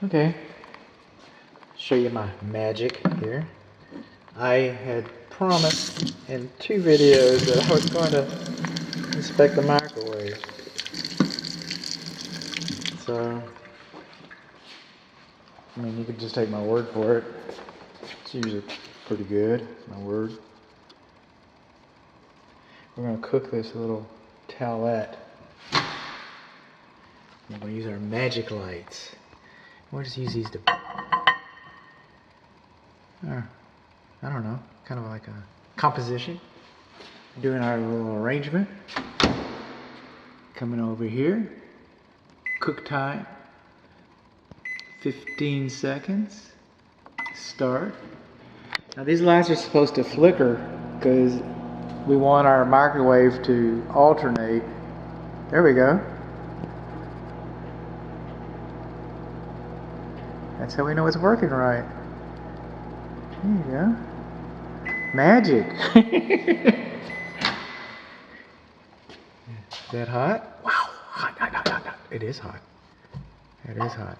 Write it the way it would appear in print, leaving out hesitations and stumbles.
Okay, show you my magic here. I had promised in 2 videos that I was going to inspect the microwave. So, I mean, you could just take my word for it. It's usually pretty good, my word. We're going to cook this little towelette. We're going to use our magic lights. We'll just use these to, I don't know, kind of like a composition. Doing our little arrangement. Coming over here. Cook time, 15 seconds. Start. Now these lights are supposed to flicker because we want our microwave to alternate. There we go. That's how we know it's working right. There you go. Magic. Is that hot? Wow, hot. It is hot. It is hot.